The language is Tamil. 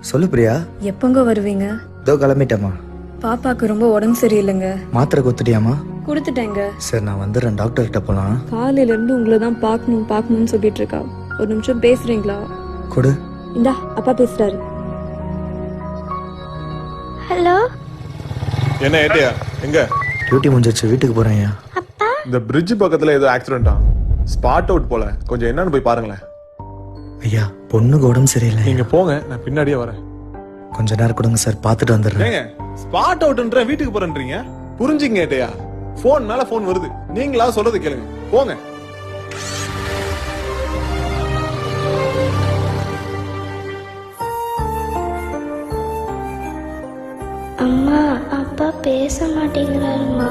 சொல்லு பிரியா. எப்பங்க வருவீங்க? இதோ கிளம்பிட்டேம்மா. பாப்பாக்கு ரொம்ப உடம்பு சரியில்லைங்க. மாத்திரை கொடுத்துட்டியாம்மா? கொடுத்துட்டேங்க. சரி நான் வந்துடுறேன், டாக்டர் கிட்ட போலாம். காலையில இருந்து உங்களை தான் பார்க்கணும்னு சொல்லிட்டு இருக்கா. ஒரு நிமிஷம் பேசுறீங்களா? கொடு. இந்தா அப்பா பேசுறாரு. ஹலோ. என்ன ஏட்டியா எங்க? டியூட்டி முடிஞ்சிச்சு, வீட்டுக்கு போறேன் ஐயா. இந்த பிரிட்ஜ் பக்கத்துல ஏதோ ஆக்சிடென்ட்டா? ஸ்பாட் அவுட் போல, கொஞ்சம் என்னன்னு போய் பாருங்களேன். ஐயா பொண்ணுக்கு உடம்பு சரியில்லை. நீங்க போங்க, நான் பின்னாடியே வரேன். கொஞ்ச நேரம் கொடுங்க சார், பார்த்துட்டு வந்துடுறேன். ஏங்க ஸ்பாட் அவுட்ன்ற வீட்டுக்கு போறேன்றீங்க, புரிஞ்சுங்க ஏட்டையா. போன் மேல போன் வருது, நீங்களா சொல்றது கேளுங்க, போங்க. அம்மா அப்பா பேச மாட்டேங்கிறாருமா.